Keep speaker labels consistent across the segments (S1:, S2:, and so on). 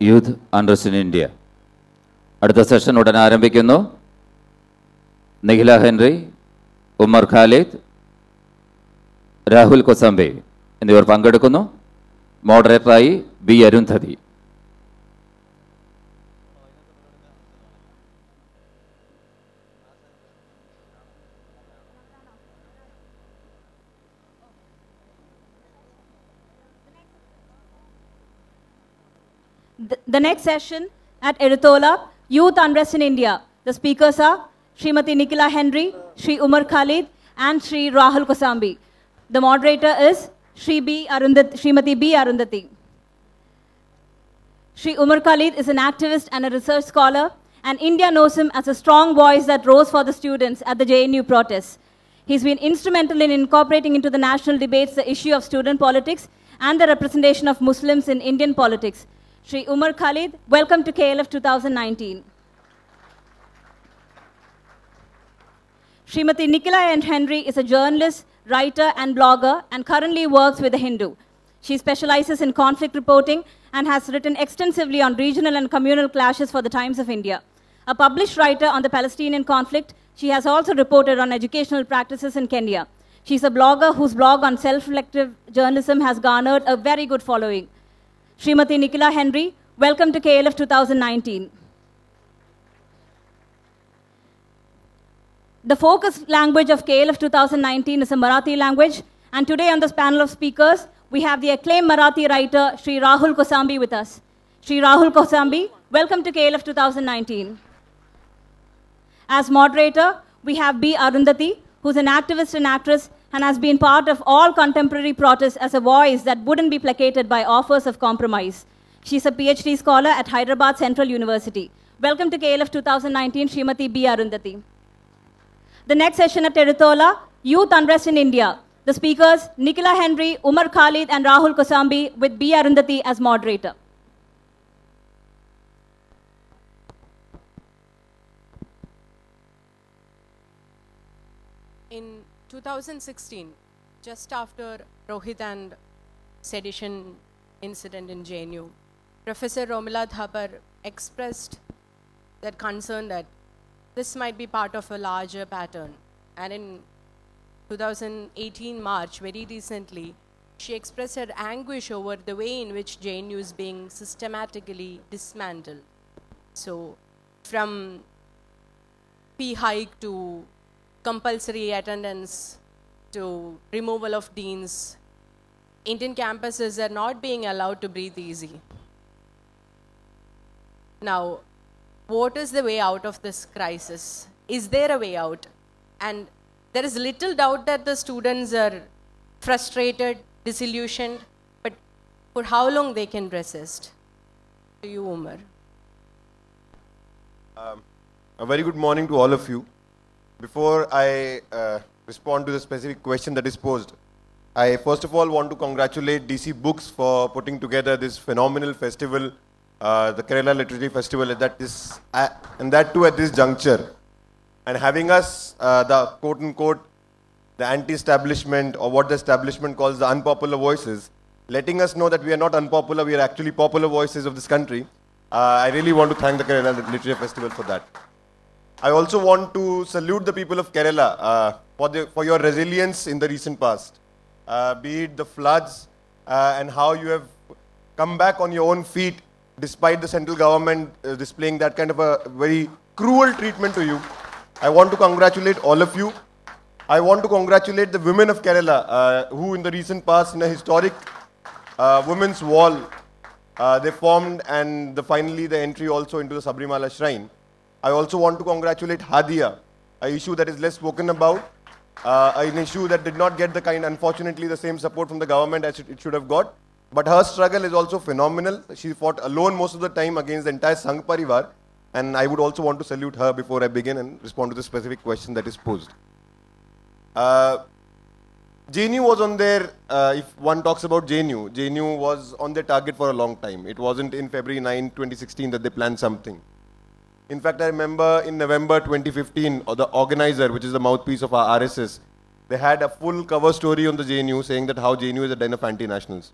S1: Youth Unrest in India. അടുത്ത session ഉടൻ ആരംഭിക്കുന്നു. നിഖില ഹെൻറി, ഉമർ ഖാലിദ്, രാഹുൽ കൊസാംബെ എന്നിവർ പങ്കെടുക്കുന്നു. മോഡറേറ്ററായി B Arundhati.
S2: The next session at Eritola, Youth Unrest in India. The speakers are Srimati Nikhila Henry, Sri Umar Khalid, and Sri Rahul Kosambi. The moderator is Srimati B. Arundhati. Sri Umar Khalid is an activist and a research scholar, and India knows him as a strong voice that rose for the students at the JNU protests. He's been instrumental in incorporating into the national debates the issue of student politics and the representation of Muslims in Indian politics. Sri Umar Khalid, welcome to KLF 2019. Srimati Nikhila Henry is a journalist, writer, and blogger, and currently works with The Hindu. She specializes in conflict reporting and has written extensively on regional and communal clashes for the Times of India. A published writer on the Palestinian conflict, she has also reported on educational practices in Kenya. She's a blogger whose blog on self-reflective journalism has garnered a very good following. Srimati Nikhila Henry, welcome to KLF 2019. The focus language of KLF 2019 is a Marathi language, and today on this panel of speakers, we have the acclaimed Marathi writer, Sri Rahul Kosambi with us. Sri Rahul Kosambi, welcome to KLF 2019. As moderator, we have B. Arundhati, who's an activist and actress, and has been part of all contemporary protests as a voice that wouldn't be placated by offers of compromise. She's a PhD scholar at Hyderabad Central University. Welcome to KLF 2019, Srimati B. Arundhati. The next session at Eritola, Youth Unrest in India. The speakers, Nikhila Henry, Umar Khalid, and Rahul Kosambi, with B. Arundhati as moderator.
S3: In 2016, just after Rohit and sedition incident in JNU, Professor Romila Thapar expressed that concern that this might be part of a larger pattern. And in 2018 March, very recently, she expressed her anguish over the way in which JNU is being systematically dismantled. So from fee hike to compulsory attendance to removal of deans, Indian campuses are not being allowed to breathe easy. Now, what is the way out of this crisis? Is there a way out? And there is little doubt that the students are frustrated, disillusioned, but for how long they can resist? To you, Umar.
S4: A very good morning to all of you. Before I respond to the specific question that is posed, I first of all want to congratulate DC Books for putting together this phenomenal festival, the Kerala Literary Festival, and that too at this juncture. And having us, the quote-unquote, the anti-establishment, or what the establishment calls the unpopular voices, letting us know that we are not unpopular, we are actually popular voices of this country. I really want to thank the Kerala Literary Festival for that. I also want to salute the people of Kerala for your resilience in the recent past. Be it the floods and how you have come back on your own feet despite the central government displaying that kind of a very cruel treatment to you. I want to congratulate all of you. I want to congratulate the women of Kerala who in the recent past in a historic women's wall they formed, and finally the entry also into the Sabrimala shrine. I also want to congratulate Hadia, an issue that is less spoken about, an issue that did not get unfortunately, the same support from the government as it should have got. But her struggle is also phenomenal. She fought alone most of the time against the entire Sangh Parivar. And I would also want to salute her before I begin and respond to the specific question that is posed. JNU was on their, if one talks about JNU was on their target for a long time. It wasn't in February 9, 2016 that they planned something. In fact, I remember in November 2015, the organizer, which is the mouthpiece of our RSS, they had a full cover story on the JNU saying that how JNU is a den of anti-nationals.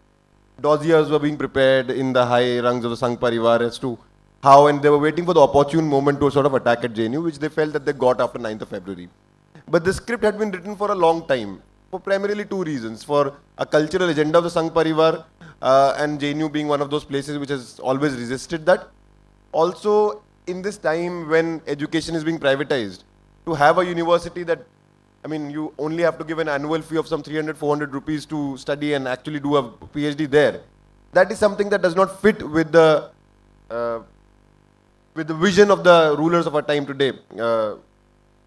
S4: dossiers were being prepared in the high rungs of the Sangh Parivar as to how, and they were waiting for the opportune moment to sort of attack at JNU, which they felt that they got after 9th of February. But the script had been written for a long time, for primarily two reasons: for a cultural agenda of the Sangh Parivar, and JNU being one of those places which has always resisted that. Also, in this time when education is being privatized, to have a university that, I mean, you only have to give an annual fee of some 300, 400 rupees to study and actually do a PhD there. That is something that does not fit with the vision of the rulers of our time today. So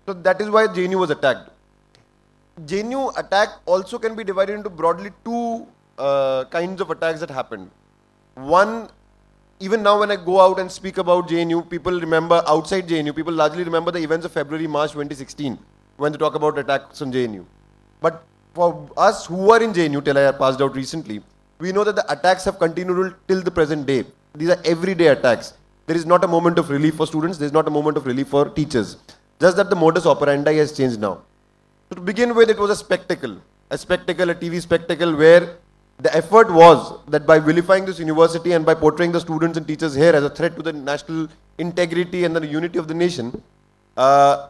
S4: that is why JNU was attacked. JNU attack also can be divided into broadly two kinds of attacks that happened. One, even now when I go out and speak about JNU, people remember, outside JNU, people largely remember the events of February, March 2016 when they talk about attacks on JNU. But for us who are in JNU, till I passed out recently, we know that the attacks have continued till the present day. These are everyday attacks. There is not a moment of relief for students, there is not a moment of relief for teachers. Just that the modus operandi has changed now. So to begin with, it was a spectacle, a TV spectacle where the effort was that by vilifying this university and by portraying the students and teachers here as a threat to the national integrity and the unity of the nation,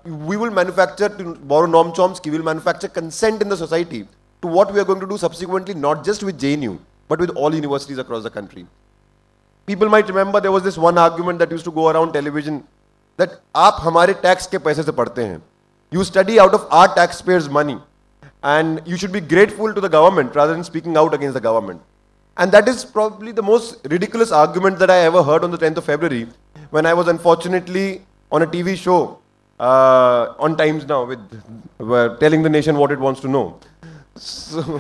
S4: we will manufacture, to borrow Noam Chomsky, we will manufacture consent in the society to what we are going to do subsequently, not just with JNU, but with all universities across the country. People might remember there was this one argument that used to go around television that आप हमारे tax के पैसे से पढ़ते हैं. You study out of our taxpayers' money. And you should be grateful to the government rather than speaking out against the government. And that is probably the most ridiculous argument that I ever heard on the 10th of February when I was unfortunately on a TV show on Times Now with telling the nation what it wants to know. So,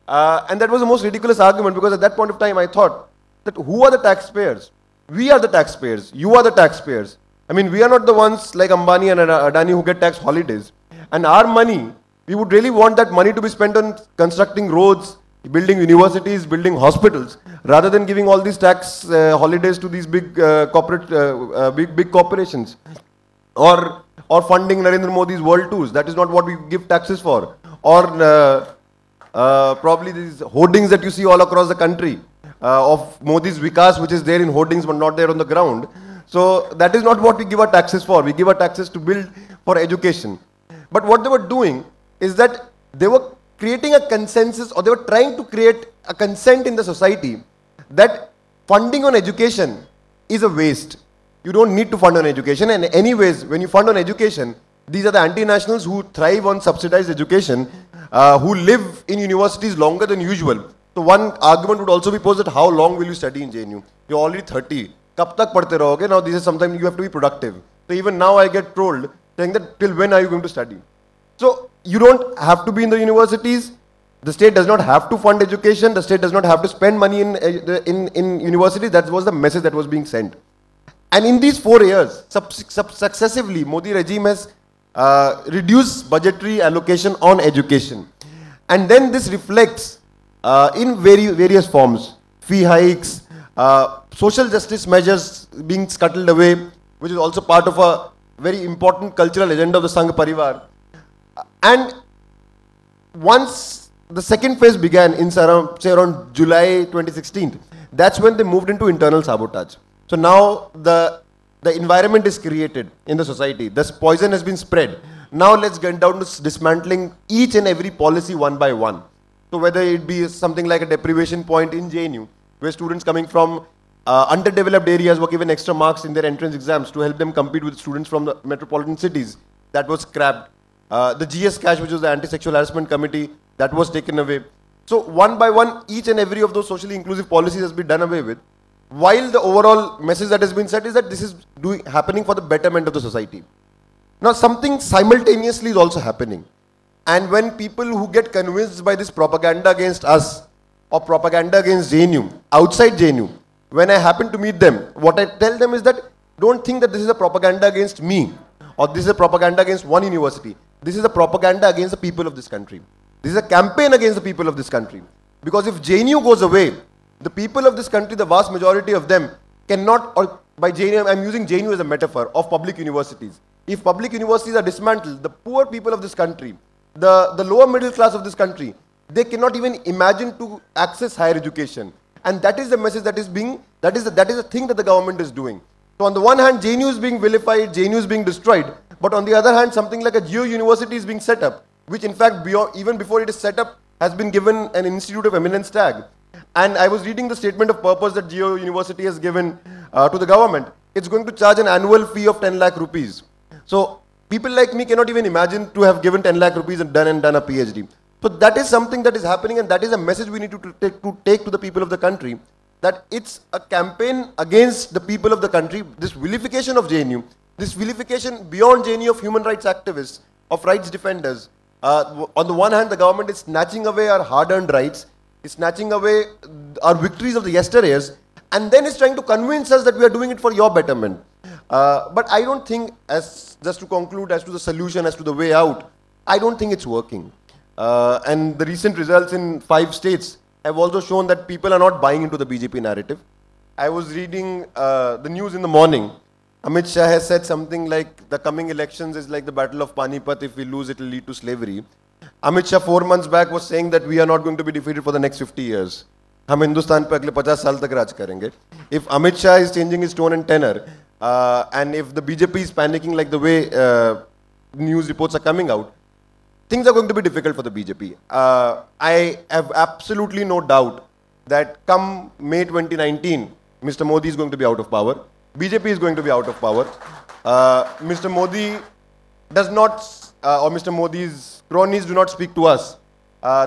S4: and that was the most ridiculous argument because at that point of time I thought that who are the taxpayers? We are the taxpayers. You are the taxpayers. I mean, we are not the ones like Ambani and Adani who get tax holidays. And our money, we would really want that money to be spent on constructing roads, building universities, building hospitals, rather than giving all these tax holidays to these big big corporations, or funding Narendra Modi's world tours. That is not what we give taxes for. Or probably these hoardings that you see all across the country of Modi's Vikas, which is there in hoardings but not there on the ground. So that is not what we give our taxes for. We give our taxes to build for education. But what they were doing is that they were creating a consensus, or they were trying to create a consent in the society that funding on education is a waste. You don't need to fund on education, and anyways, when you fund on education, these are the anti-nationals who thrive on subsidized education, who live in universities longer than usual. So one argument would also be posed that how long will you study in JNU? You're already 30. Kab tak padhte rahoge? Now this is sometimes you have to be productive. So even now I get told, saying that till when are you going to study? So you don't have to be in the universities. The state does not have to fund education. The state does not have to spend money in universities. That was the message that was being sent. And in these 4 years, successively, Modi regime has reduced budgetary allocation on education. And then this reflects in various forms. Fee hikes, social justice measures being scuttled away, which is also part of a very important cultural agenda of the Sangh Parivar. And once the second phase began in around July 2016, that's when they moved into internal sabotage. So now the environment is created in the society. This poison has been spread. Now let's get down to dismantling each and every policy one by one. So whether it be something like a deprivation point in JNU, where students coming from underdeveloped areas were given extra marks in their entrance exams to help them compete with students from the metropolitan cities, that was scrapped. The GS Cash, which was the Anti-Sexual Harassment Committee, that was taken away. So one by one, each and every of those socially inclusive policies has been done away with. While the overall message that has been said is that this is happening for the betterment of the society. Now something simultaneously is also happening. And when people who get convinced by this propaganda against us or propaganda against JNU, outside JNU, when I happen to meet them, what I tell them is that don't think that this is a propaganda against me or this is a propaganda against one university. This is a propaganda against the people of this country. This is a campaign against the people of this country. Because if JNU goes away, the people of this country, the vast majority of them cannot, or by JNU, I'm using JNU as a metaphor of public universities. If public universities are dismantled, the poor people of this country, the lower middle class of this country, they cannot even imagine to access higher education. And that is the message that is being, that is the thing that the government is doing. So on the one hand, JNU is being vilified, JNU is being destroyed, but on the other hand, something like a Geo University is being set up, which in fact, even before it is set up, has been given an Institute of Eminence tag. And I was reading the statement of purpose that Geo University has given to the government. It's going to charge an annual fee of 10 lakh rupees. So people like me cannot even imagine to have given 10 lakh rupees and done a PhD. So that is something that is happening, and that is a message we need to take to the people of the country, that it's a campaign against the people of the country, this vilification of JNU, this vilification beyond JNU of human rights activists, of rights defenders. On the one hand, the government is snatching away our hard-earned rights, is snatching away our victories of the yesteryears, and then is trying to convince us that we are doing it for your betterment. But I don't think, just to conclude, as to the solution, as to the way out, I don't think it's working. And the recent results in 5 states have also shown that people are not buying into the BJP narrative. I was reading the news in the morning. Amit Shah has said something like, the coming elections is like the battle of Panipat. If we lose, it will lead to slavery. Amit Shah 4 months back was saying that we are not going to be defeated for the next 50 years. हम हिंदुस्तान पे अगले 50 साल तक राज करेंगे. If Amit Shah is changing his tone and tenor, and if the BJP is panicking like the way news reports are coming out, things are going to be difficult for the BJP. I have absolutely no doubt that come May 2019, Mr. Modi is going to be out of power. BJP is going to be out of power. Mr. Modi does not, or Mr. Modi's cronies do not speak to us.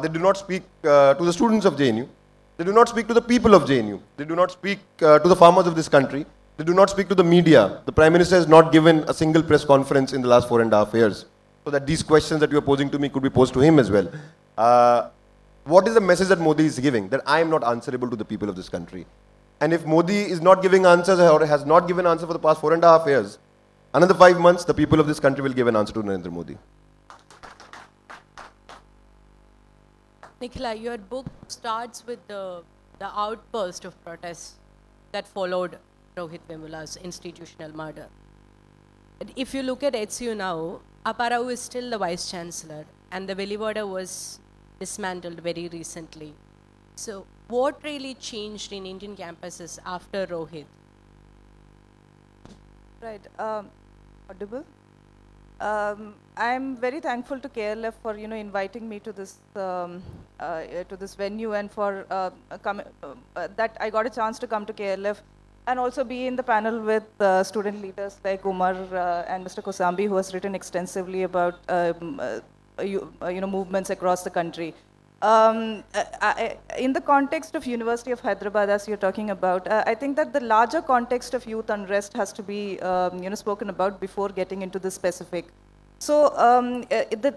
S4: They do not speak to the students of JNU. They do not speak to the people of JNU. They do not speak to the farmers of this country. They do not speak to the media. The Prime Minister has not given a single press conference in the last 4.5 years. So that these questions that you are posing to me could be posed to him as well. What is the message that Modi is giving? That I am not answerable to the people of this country. And if Modi is not giving answers or has not given answer for the past 4.5 years, another 5 months, the people of this country will give an answer to Narendra Modi.
S3: Nikhila, your book starts with the outburst of protests that followed Rohit Vemula's institutional murder. And if you look at HCU now, Apparao is still the Vice Chancellor, and the Velivoda was dismantled very recently. So what really changed in Indian campuses after Rohit?
S5: Right. Audible? I'm very thankful to KLF for inviting me to this venue, and for that I got a chance to come to KLF and also be in the panel with student leaders like Umar and Mr. Kosambi, who has written extensively about movements across the country. In the context of University of Hyderabad, as you're talking about, I think that the larger context of youth unrest has to be spoken about before getting into the specific. So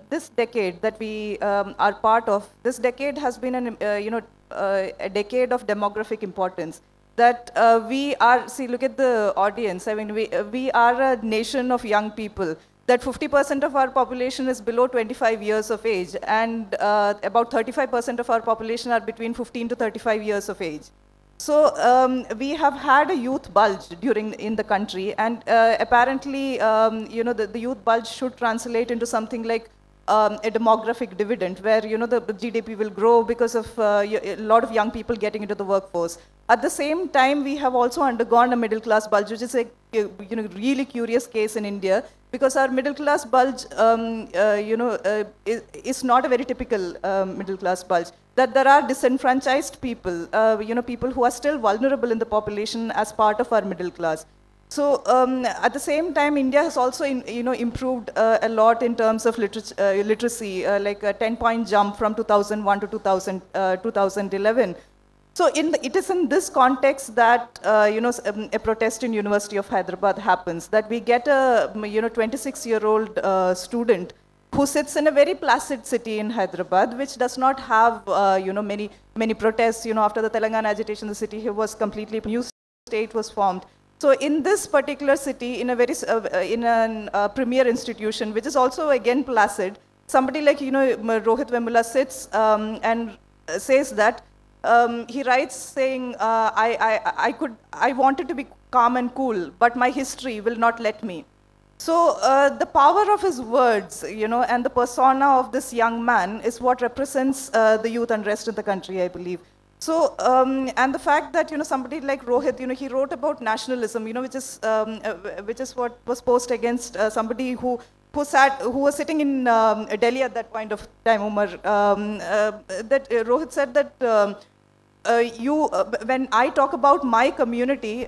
S5: this decade that we are part of, this decade has been a decade of demographic importance. That we are, look at the audience. I mean, we are a nation of young people. That 50% of our population is below 25 years of age, and about 35% of our population are between 15 to 35 years of age. So we have had a youth bulge in the country, and apparently, the youth bulge should translate into something like a demographic dividend, where the GDP will grow because of a lot of young people getting into the workforce. At the same time, we have also undergone a middle class bulge, which is a really curious case in India, because our middle class bulge is not a very typical middle class bulge. That there are disenfranchised people, people who are still vulnerable in the population as part of our middle class. So at the same time, India has also improved a lot in terms of literacy, like a 10-point jump from 2001 to 2011. So it is in this context that a protest in University of Hyderabad happens. That we get a 26-year-old student who sits in a very placid city in Hyderabad, which does not have many protests. After the Telangana agitation, the city here was completely new state was formed. So in this particular city, in a very premier institution, which is also again placid, somebody like Rohit Vemula sits and says that he writes saying, I wanted to be calm and cool, but my history will not let me. So the power of his words, and the persona of this young man is what represents the youth unrest in the country, I believe. So, and the fact that, somebody like Rohit, he wrote about nationalism, which is what was posed against somebody who was sitting in Delhi at that point of time, Umar. Rohit said that when I talk about my community,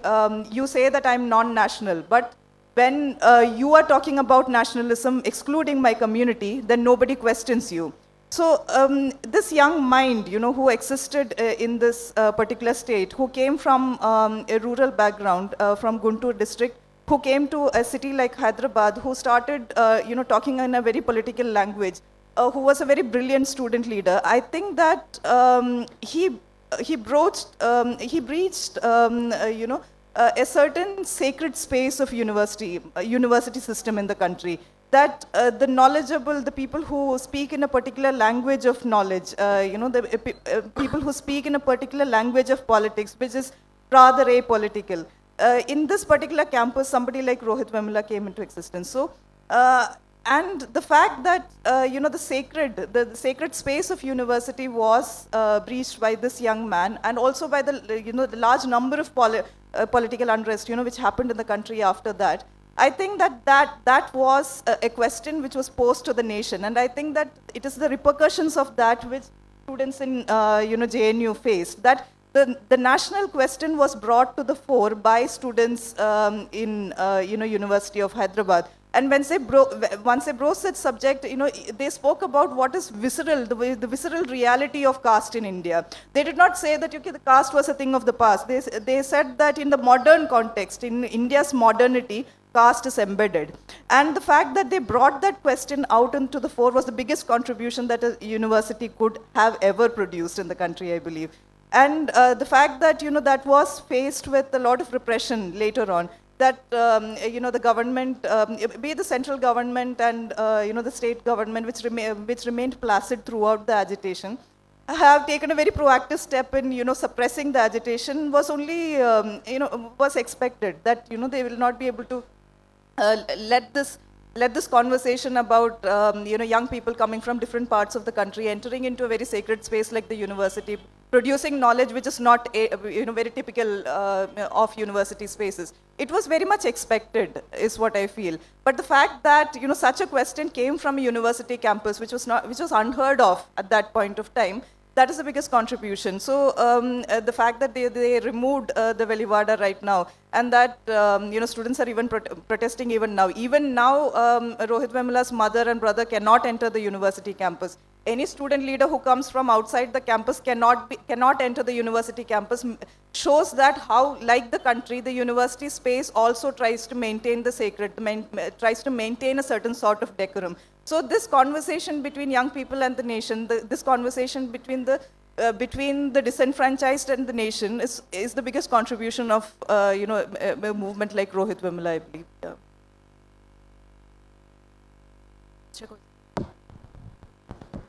S5: you say that I'm non-national, but when you are talking about nationalism excluding my community, then nobody questions you. So this young mind, who existed in this particular state, who came from a rural background, from Guntur district, who came to a city like Hyderabad, who started, talking in a very political language, who was a very brilliant student leader. I think that he breached, a certain sacred space of university system in the country. That the knowledgeable, the people who speak in a particular language of knowledge, the people who speak in a particular language of politics, which is rather apolitical. In this particular campus, somebody like Rohit Vemula came into existence. So, and the fact that, the sacred space of university was breached by this young man, and also by the large number of political unrest, which happened in the country after that. I think that was a question which was posed to the nation, and I think that it is the repercussions of that which students in JNU faced. That the national question was brought to the fore by students in University of Hyderabad, and once they broached such subject, they spoke about what is visceral, the visceral reality of caste in India. They did not say that the caste was a thing of the past. They said that in the modern context, in India's modernity, caste is embedded. And the fact that they brought that question out into the fore was the biggest contribution that a university could have ever produced in the country, I believe. And the fact that, that was faced with a lot of repression later on, that, the government, be the central government and, the state government, which remained placid throughout the agitation, have taken a very proactive step in, suppressing the agitation was only, was expected, that, they will not be able to let this conversation about young people coming from different parts of the country entering into a very sacred space like the university, producing knowledge which is not very typical of university spaces. It was very much expected, is what I feel. But the fact that such a question came from a university campus, which was unheard of at that point of time, that is the biggest contribution. So the fact that they removed the Velivada right now, and that students are even protesting even now. Even now, Rohit Vemula's mother and brother cannot enter the university campus. Any student leader who comes from outside the campus cannot enter the university campus. Shows that how, like the country, the university space also tries to maintain the sacred, tries to maintain a certain sort of decorum. So this conversation between young people and the nation, this conversation between the disenfranchised and the nation is the biggest contribution of a movement like Rohit Vemula, I believe. Yeah.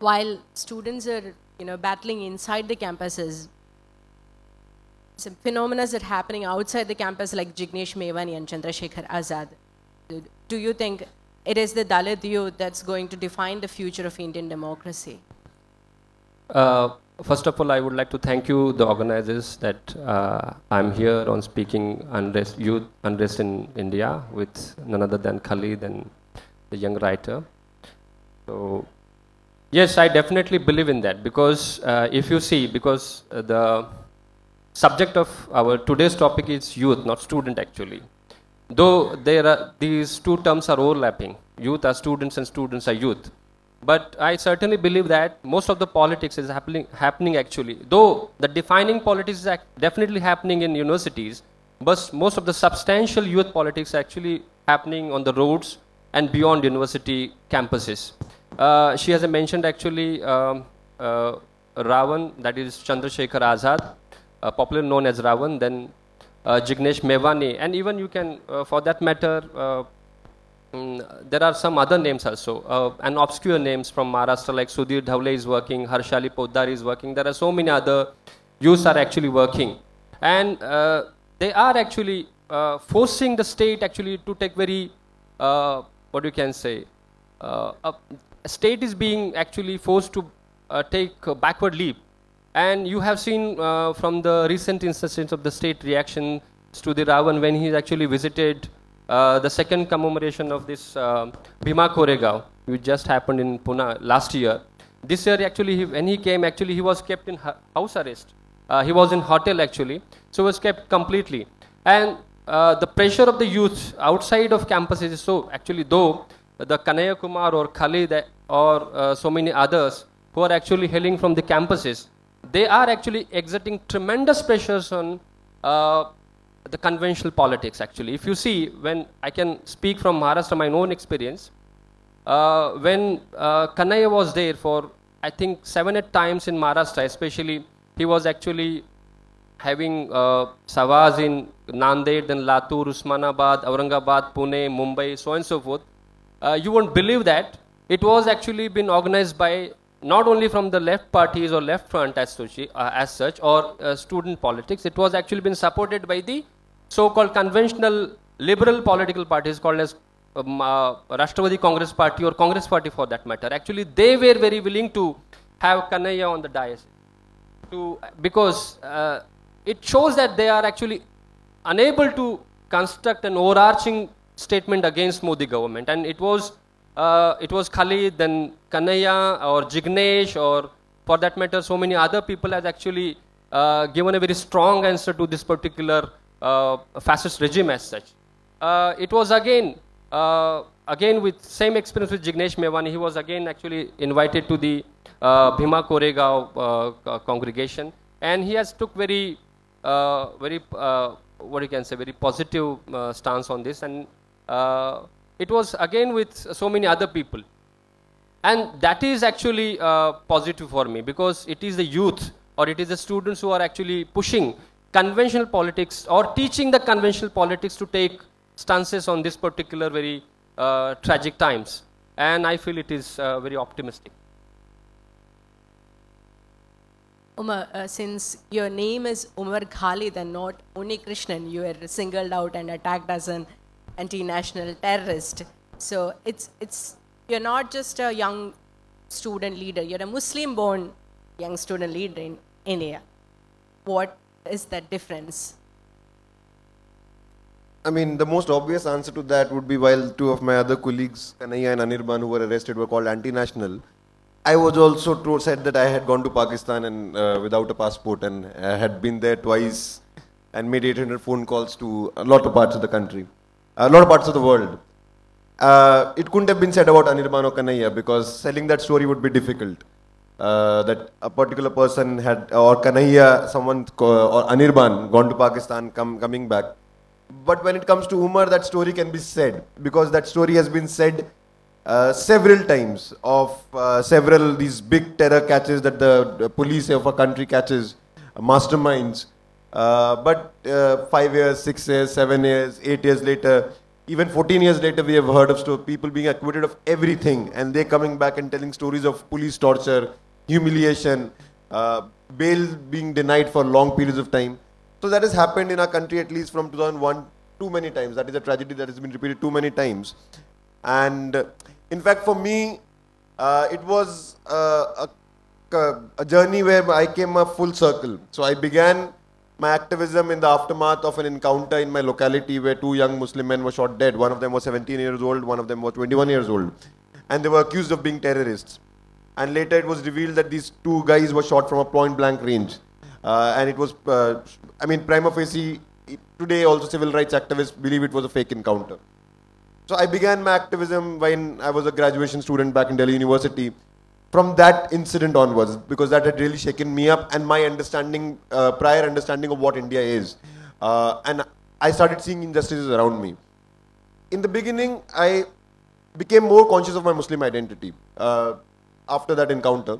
S3: While students are battling inside the campuses, some phenomena are happening outside the campus like Jignesh Mevani and Chandrasekhar Azad. Do you think it is the Dalit youth that's going to define the future of Indian democracy?
S6: First of all, I would like to thank you, the organizers, that I'm here on speaking youth unrest in India with none other than Khalid and the young writer. So, yes, I definitely believe in that, because if you see, because the subject of our today's topic is youth, not student actually. Though these two terms are overlapping, youth are students and students are youth. But I certainly believe that most of the politics is happening actually. Though the defining politics is definitely happening in universities, but most of the substantial youth politics are actually happening on the roads and beyond university campuses. She has mentioned actually Ravan, that is Chandrasekhar Azad, popularly known as Ravan, then Jignesh Mevani, and even you can, for that matter, there are some other names also, and obscure names from Maharashtra like Sudhir Dhawale is working, Harshali Poddar is working. There are so many other youths are actually working, and they are actually forcing the state actually to take very what you can say, a state is being actually forced to take a backward leap. And you have seen from the recent instances of the state reaction to the Ravan when he actually visited the second commemoration of this Bhima Koregaon, which just happened in Pune last year. This year actually, when he came, actually he was kept in house arrest. He was in hotel actually, so was kept completely. And the pressure of the youth outside of campuses is so, actually though the Kanaya Kumar or Khalid or so many others who are actually hailing from the campuses, they are actually exerting tremendous pressures on the conventional politics actually. If you see, when I can speak from Maharashtra, my own experience, when Kanaya was there for I think 7-8 times in Maharashtra, especially he was actually having savas in Nanded, then Latur, Usmanabad, Aurangabad, Pune, Mumbai, so on and so forth. You won't believe that it was actually been organized by not only from the left parties or left front as such or student politics. It was actually been supported by the so-called conventional liberal political parties called as Rashtravari Congress Party or Congress Party for that matter. Actually, they were very willing to have Kanaya on the dais because it shows that they are actually unable to construct an overarching statement against Modi government. And it was Khalid, then Kanaya or Jignesh, or for that matter, so many other people has actually given a very strong answer to this particular fascist regime as such. It was again with same experience with Jignesh Mewani. He was again actually invited to the Bhima Koregaon congregation, and he has took very what you can say, very positive stance on this. And it was again with so many other people, and that is actually positive for me, because it is the youth or it is the students who are actually pushing conventional politics or teaching the conventional politics to take stances on this particular very tragic times. And I feel it is very optimistic.
S3: Umar, since your name is Umar Khalid and not Uni Krishnan, you were singled out and attacked as an anti-national terrorist. So you're not just a young student leader, you're a Muslim-born young student leader in India. What is that difference?
S4: I mean, the most obvious answer to that would be, while two of my other colleagues, Kanaya and Anirban, who were arrested, were called anti-national, I was also said that I had gone to Pakistan and without a passport, and had been there twice and made 800 phone calls to a lot of parts of the country, a lot of parts of the world. It couldn't have been said about Anirban or Kanaya, because selling that story would be difficult. That a particular person had, or Kanaya, someone, or Anirban, gone to Pakistan, coming back. But when it comes to Umar, that story can be said, because that story has been said several times of several these big terror catches that the police of a country catches, masterminds. But 5 years, 6 years, 7 years, 8 years later, even 14 years later, we have heard of people being acquitted of everything, and they coming back and telling stories of police torture, humiliation, bail being denied for long periods of time. So that has happened in our country at least from 2001 too many times. That is a tragedy that has been repeated too many times. And in fact, for me, it was a journey where I came a full circle. So I began my activism in the aftermath of an encounter in my locality where two young Muslim men were shot dead. One of them was 17 years old, one of them was 21 years old. And they were accused of being terrorists. And later it was revealed that these two guys were shot from a point blank range. And it was, I mean, prima facie, today also civil rights activists believe it was a fake encounter. So I began my activism when I was a graduation student back in Delhi University. From that incident onwards, because that had really shaken me up and my understanding, prior understanding of what India is. And I started seeing injustices around me. In the beginning, I became more conscious of my Muslim identity after that encounter.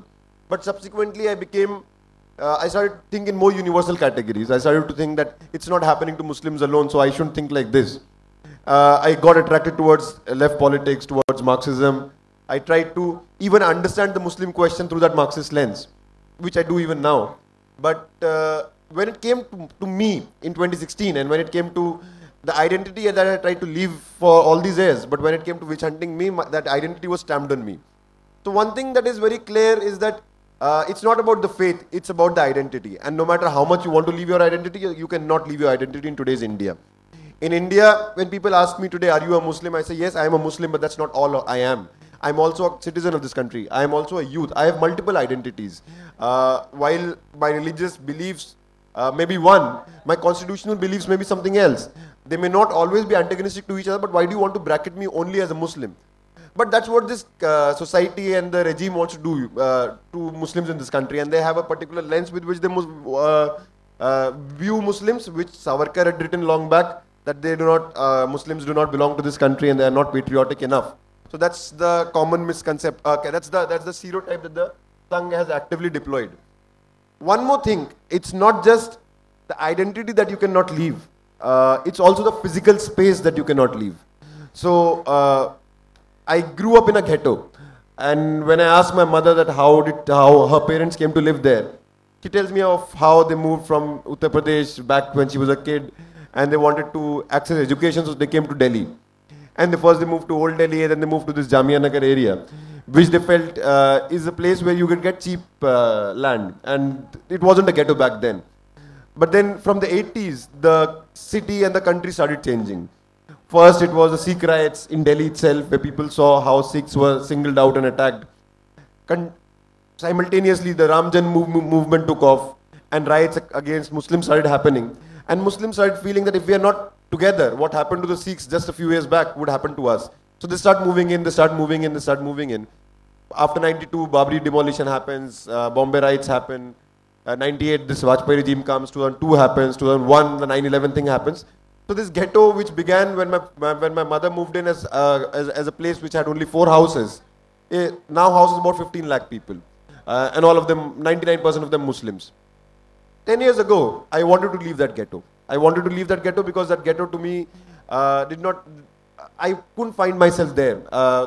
S4: But subsequently, I started thinking more universal categories. I started to think that it's not happening to Muslims alone, so I shouldn't think like this. I got attracted towards left politics, towards Marxism. I tried to even understand the Muslim question through that Marxist lens, which I do even now. But when it came to me in 2016, and when it came to the identity that I tried to live for all these years, but when it came to witch hunting me, that identity was stamped on me. So one thing that is very clear is that it's not about the faith, it's about the identity. And no matter how much you want to leave your identity, you cannot leave your identity in today's India. In India, when people ask me today, are you a Muslim? I say, yes, I am a Muslim, but that's not all I am. I'm also a citizen of this country. I am also a youth. I have multiple identities. While my religious beliefs may be one, my constitutional beliefs may be something else. They may not always be antagonistic to each other, but why do you want to bracket me only as a Muslim? But that's what this society and the regime wants to do to Muslims in this country, and they have a particular lens with which they view Muslims, which Savarkar had written long back, that they do not, Muslims do not belong to this country and they are not patriotic enough. So that's the common misconception. That's the stereotype that the Sangh has actively deployed. One more thing, it's not just the identity that you cannot leave. It's also the physical space that you cannot leave. So I grew up in a ghetto, and when I asked my mother that how her parents came to live there, she tells me of how they moved from Uttar Pradesh back when she was a kid, and they wanted to access education, so they came to Delhi. And first they moved to Old Delhi, and then they moved to this Jamia Nagar area, which they felt is a place where you could get cheap land, and it wasn't a ghetto back then. But then from the 80s, the city and the country started changing. First, it was the Sikh riots in Delhi itself, where people saw how Sikhs were singled out and attacked. Simultaneously, the Ram Jan movement took off, and riots against Muslims started happening. And Muslims started feeling that if we are not together, what happened to the Sikhs just a few years back would happen to us. So they start moving in, they start moving in, they start moving in. After 92, Babri demolition happens, Bombay riots happen. 98, this Vajpayee regime comes, 2002 happens, 2001, the 9/11 thing happens. So this ghetto, which began when my mother moved in as a place which had only 4 houses, now houses about 15 lakh people. And all of them, 99% of them Muslims. 10 years ago, I wanted to leave that ghetto. I wanted to leave that ghetto because that ghetto to me I couldn't find myself there.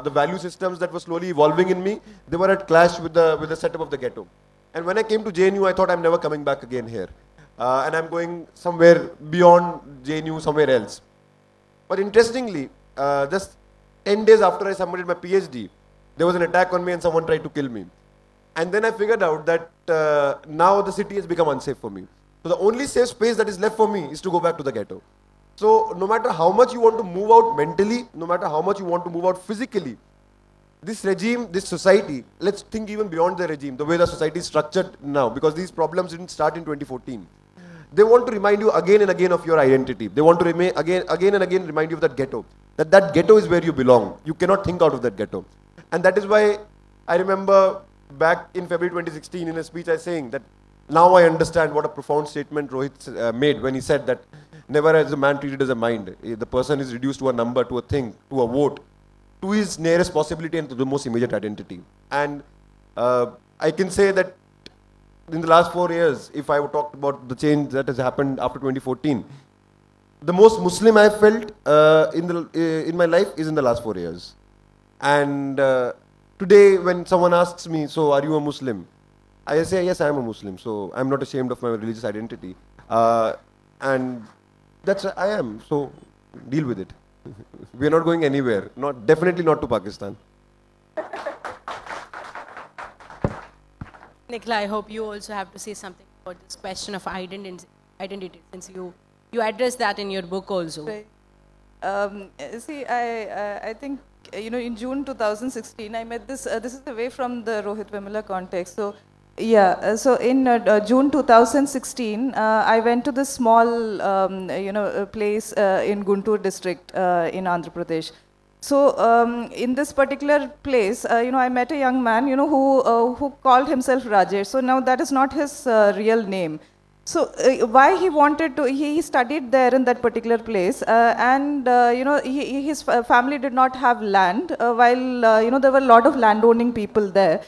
S4: The value systems that were slowly evolving in me, they were at clash with the setup of the ghetto. And when I came to JNU, I thought I'm never coming back again here. And I'm going somewhere beyond JNU, somewhere else. But interestingly, just 10 days after I submitted my PhD, there was an attack on me and someone tried to kill me. And then I figured out that now the city has become unsafe for me. So the only safe space that is left for me is to go back to the ghetto. So no matter how much you want to move out mentally, no matter how much you want to move out physically, this regime, this society, let's think even beyond the regime, the way the society is structured now, because these problems didn't start in 2014. They want to remind you again and again of your identity. They want to again and again remind you of that ghetto. That ghetto is where you belong. You cannot think out of that ghetto. And that is why I remember back in February 2016 in a speech I was saying that now I understand what a profound statement Rohit made when he said that never is a man treated as a mind. The person is reduced to a number, to a thing, to a vote, to his nearest possibility and to the most immediate identity. And I can say that in the last 4 years, if I talked about the change that has happened after 2014, the most Muslim I felt in my life is in the last 4 years. And today, when someone asks me, so are you a Muslim? I say, yes, I am a Muslim. So I'm not ashamed of my religious identity. And that's I am. So deal with it. We are not going anywhere. Definitely not to Pakistan.
S3: Nikhila, I hope you also have to say something about this question of identity, since you address that in your book also.
S5: Right. See, I think, in June 2016, I met this is away from the Rohit Vimala context. So, yeah, so in June 2016, I went to this small, place in Guntur district in Andhra Pradesh. So in this particular place, I met a young man, who called himself Rajesh. So now that is not his real name. So why he wanted to, he studied there in that particular place, and his family did not have land, while there were a lot of landowning people there.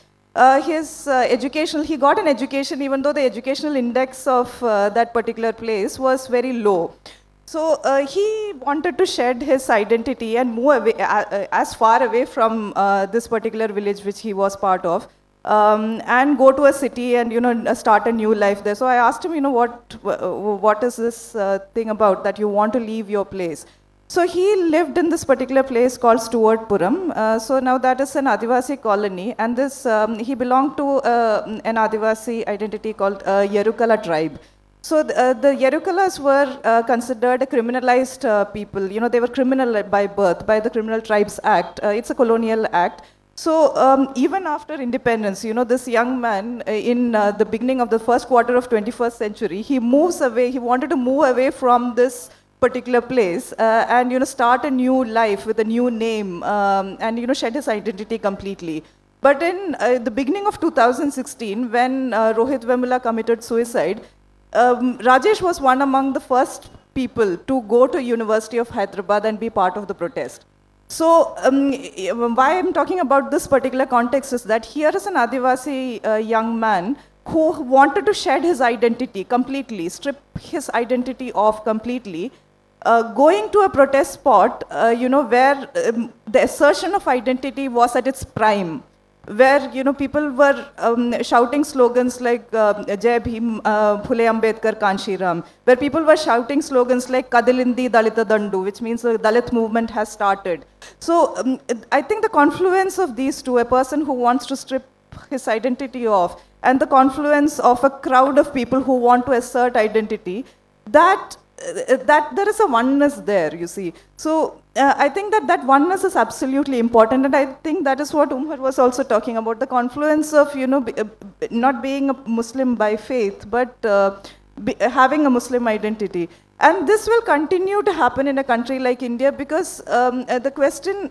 S5: His educational, he got an education even though the educational index of that particular place was very low. So he wanted to shed his identity and move away, as far away from this particular village which he was part of. and go to a city and, start a new life there. So I asked him, what is this thing about that you want to leave your place? So he lived in this particular place called Stewartpuram. So now that is an Adivasi colony, and this he belonged to an Adivasi identity called Yerukala tribe. So the Yerukalas were considered a criminalized people. They were criminal by birth, by the Criminal Tribes Act. It's a colonial act. So even after independence, this young man in the beginning of the first quarter of 21st century, he moves away. He wanted to move away from this particular place and start a new life with a new name and shed his identity completely. But in the beginning of 2016, when Rohit Vemula committed suicide, Rajesh was one among the first people to go to University of Hyderabad and be part of the protest. So why I'm talking about this particular context is that here is an Adivasi young man who wanted to shed his identity completely, strip his identity off completely, going to a protest spot, where the assertion of identity was at its prime, where people were shouting slogans like Jai Bhim, Phule Ambedkar, Kanshiram, where people were shouting slogans like Kadilindi Dalita Dandu, which means the Dalit movement has started. So I think the confluence of these two, a person who wants to strip his identity off, and the confluence of a crowd of people who want to assert identity, that there is a oneness there, you see. So I think that oneness is absolutely important, and I think that is what Umar was also talking about, the confluence of, not being a Muslim by faith, but having a Muslim identity. And this will continue to happen in a country like India, because the question,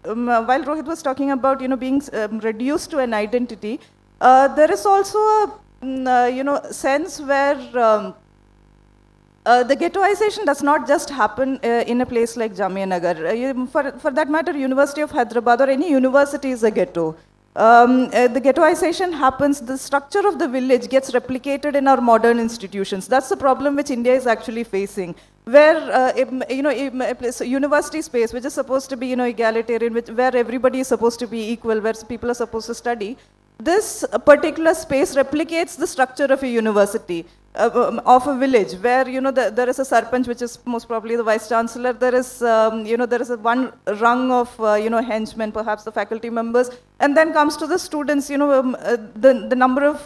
S5: while Rohit was talking about, being reduced to an identity, there is also a, sense where the ghettoization does not just happen in a place like Jamia Nagar. For that matter, University of Hyderabad or any university is a ghetto. The ghettoization happens, the structure of the village gets replicated in our modern institutions. That's the problem which India is actually facing, where university space, which is supposed to be egalitarian, where everybody is supposed to be equal, where people are supposed to study, this particular space replicates the structure of a university. Of a village, where there is a sarpanch, which is most probably the vice chancellor. There is there is a one rung of henchmen, perhaps the faculty members, and then comes to the students. The number of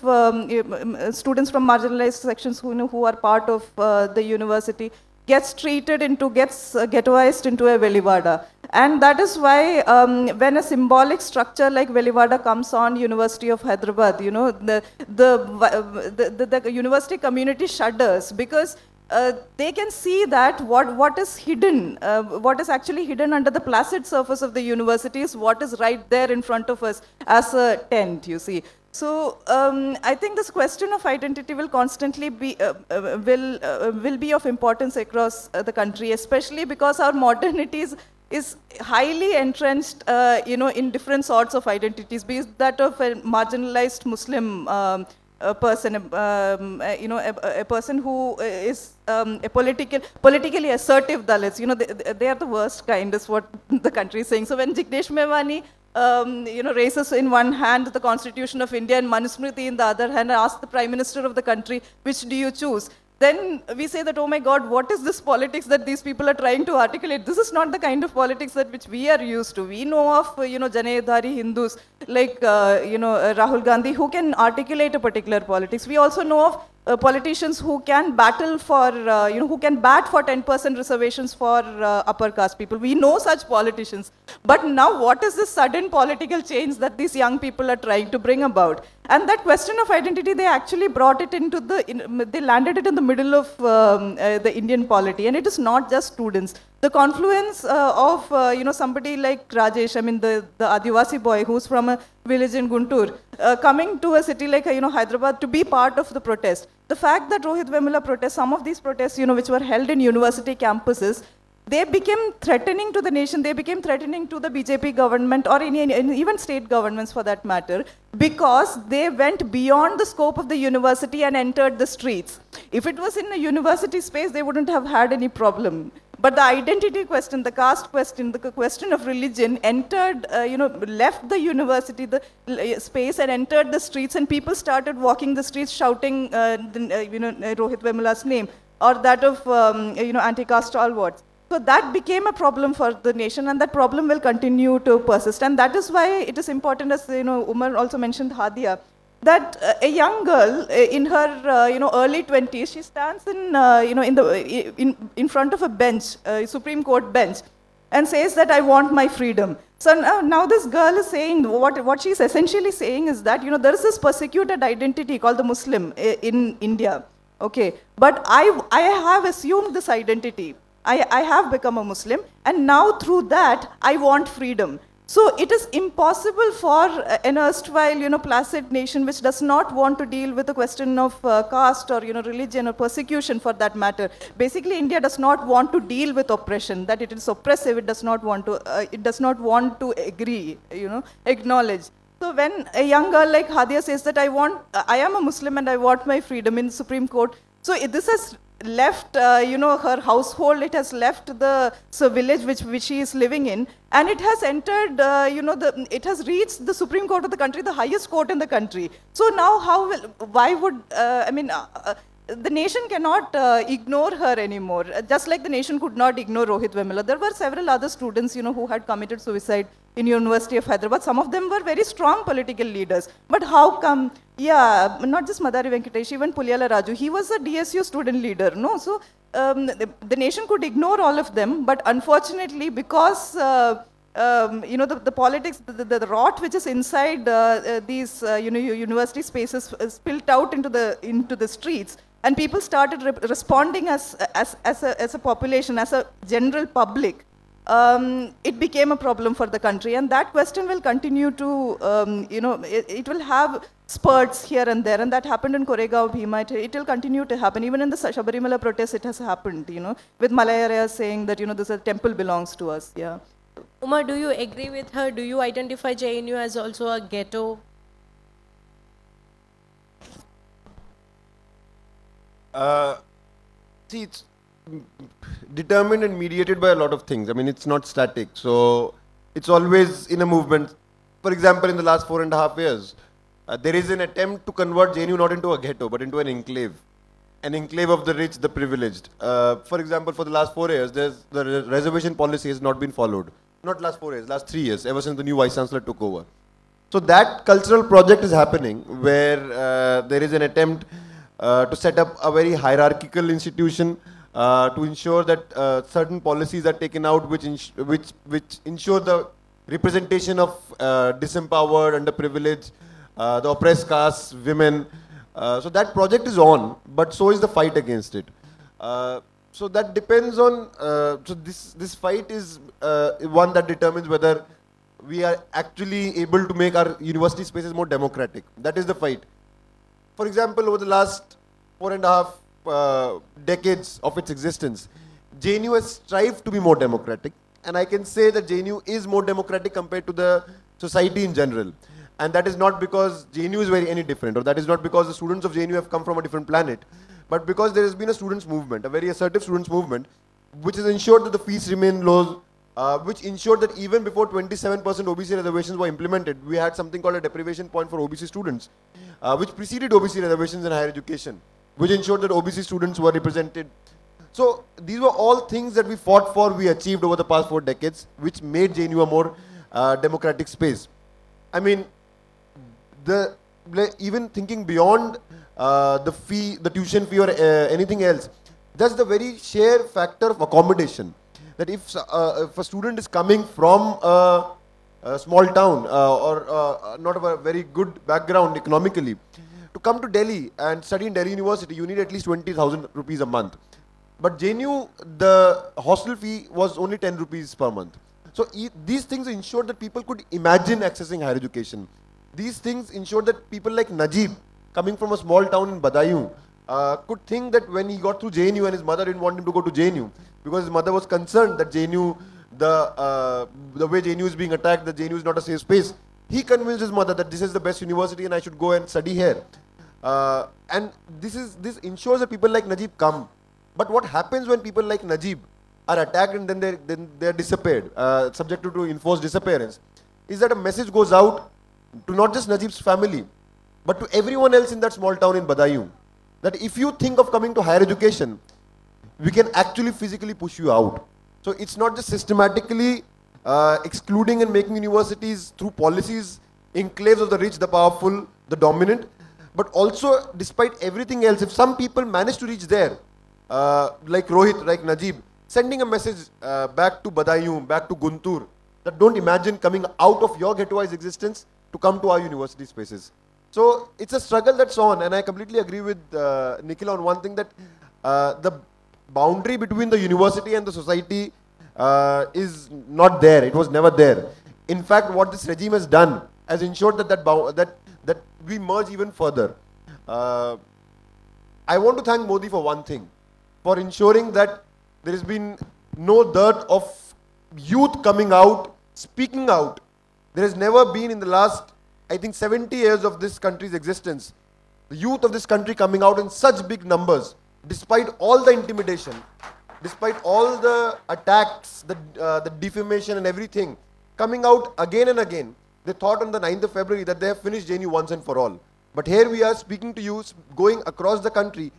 S5: students from marginalized sections who are part of the university gets ghettoized into a velivada. And that is why when a symbolic structure like velivada comes on University of Hyderabad, the university community shudders, because they can see that what is hidden, what is actually hidden under the placid surface of the university is what is right there in front of us as a tent, you see. So I think this question of identity will constantly be will be of importance across the country, especially because our modernity is highly entrenched, in different sorts of identities, be it that of a marginalized Muslim person, a person who is a politically assertive Dalits. They are the worst kind, is what the country is saying. So when Jignesh Mevani raises in one hand the Constitution of India and Manusmriti in the other hand, and asks the Prime Minister of the country, which do you choose? Then we say that, oh my God, what is this politics that these people are trying to articulate? This is not the kind of politics which we are used to. We know of, Janayadhari Hindus like, Rahul Gandhi, who can articulate a particular politics. We also know of politicians who can battle for, who can bat for 10% reservations for upper caste people. We know such politicians. But now what is this sudden political change that these young people are trying to bring about? And that question of identity, they actually brought it into they landed it in the middle of the Indian polity. And it is not just students. The confluence of, somebody like Rajesh, the Adivasi boy who's from a village in Guntur, coming to a city like, Hyderabad to be part of the protest. The fact that Rohit Vemula protests, some of these protests, which were held in university campuses, they became threatening to the nation, they became threatening to the BJP government, or even state governments for that matter, because they went beyond the scope of the university and entered the streets. If it was in a university space, they wouldn't have had any problem. But the identity question, the caste question, the question of religion entered, left the university, the space, and entered the streets, and people started walking the streets shouting, Rohit Vemula's name, or that of, anti-caste stalwarts. So that became a problem for the nation, and that problem will continue to persist. And that is why it is important, as Umar also mentioned, Hadia, that a young girl in her early 20s, she stands in front of a bench, Supreme Court bench, and says that I want my freedom. So now this girl is saying, what she's essentially saying is that there is this persecuted identity called the Muslim in India. Okay, but I have assumed this identity. I have become a Muslim, and now through that, I want freedom. So it is impossible for an erstwhile, placid nation which does not want to deal with the question of caste or, religion or persecution for that matter. Basically, India does not want to deal with oppression, that it is oppressive, it does not want to agree, acknowledge. So when a young girl like Hadia says that I am a Muslim and I want my freedom in the Supreme Court, so this has left, her household, it has left the village which she is living in, and it has entered, it has reached the Supreme Court of the country, the highest court in the country. So now the nation cannot ignore her anymore, just like the nation could not ignore Rohit Vemula. There were several other students, who had committed suicide in University of Hyderabad. Some of them were very strong political leaders. But how come, not just Madari Venkatesh, even Pulyala Raju, he was a DSU student leader, no? So the nation could ignore all of them, but unfortunately, because the politics, the rot which is inside these university spaces spilled out into the streets, and people started responding as a population, as a general public. It became a problem for the country, and that question will continue to, it will have spurts here and there, and that happened in Koregaon, Bhima. It will continue to happen. Even in the Sabarimala protests, it has happened, with Malayaraya saying that, this temple belongs to us. Yeah.
S3: Umar, do you agree with her? Do you identify JNU as also a ghetto?
S4: See, it's determined and mediated by a lot of things. I mean, it's not static. So it's always in a movement. For example, in the last 4.5 years, there is an attempt to convert JNU not into a ghetto, but into an enclave of the rich, the privileged. For example, for the last 4 years, the reservation policy has not been followed. Not last 4 years, last 3 years, ever since the new Vice Chancellor took over. So that cultural project is happening where there is an attempt to set up a very hierarchical institution to ensure that certain policies are taken out which ensure the representation of disempowered, underprivileged, the oppressed castes, women. So that project is on, but so is the fight against it. So that depends on, so this fight is one that determines whether we are actually able to make our university spaces more democratic. That is the fight. For example, over the last 4.5 decades of its existence, JNU has strived to be more democratic, and I can say that JNU is more democratic compared to the society in general. And that is not because JNU is any different, or that is not because the students of JNU have come from a different planet, but because there has been a students' movement, a very assertive students' movement, which has ensured that the fees remain low, which ensured that even before 27% OBC reservations were implemented, we had something called a deprivation point for OBC students, which preceded OBC reservations in higher education, which ensured that OBC students were represented. So these were all things that we fought for, we achieved over the past 4 decades, which made JNU a more democratic space. I mean, even thinking beyond the tuition fee or anything else, that's the very sheer factor of accommodation. That if a student is coming from a small town or not of a very good background economically, to come to Delhi and study in Delhi University, you need at least 20,000 rupees a month. But JNU, the hostel fee was only 10 rupees per month. So these things ensured that people could imagine accessing higher education. These things ensured that people like Najib, coming from a small town in Badaयूं, could think that when he got through JNU and his mother didn't want him to go to JNU, because his mother was concerned that JNU, the way JNU is being attacked, that JNU is not a safe space, he convinced his mother that this is the best university and I should go and study here. And this ensures that people like Najib come. But what happens when people like Najib are attacked and then they're disappeared, subjected to enforced disappearance, is that a message goes out to not just Najib's family, but to everyone else in that small town in Badaयूं, that if you think of coming to higher education, we can actually physically push you out. So it's not just systematically excluding and making universities through policies enclaves of the rich, the powerful, the dominant, but also despite everything else, if some people manage to reach there, like Rohit, like Najib, sending a message back to Badaयूं, back to Guntur, that don't imagine coming out of your ghettoized existence to come to our university spaces. So it's a struggle that's on, and I completely agree with Nikhil on one thing, that the boundary between the university and the society is not there. It was never there. In fact, what this regime has done has ensured that we merge even further. I want to thank Modi for one thing, for ensuring that there has been no dearth of youth coming out, speaking out. There has never been in the last, I think, 70 years of this country's existence, the youth of this country coming out in such big numbers, despite all the intimidation, despite all the attacks, the defamation and everything, coming out again and again. They thought on the 9th of February that they have finished JNU once and for all. But here we are speaking to you, going across the country,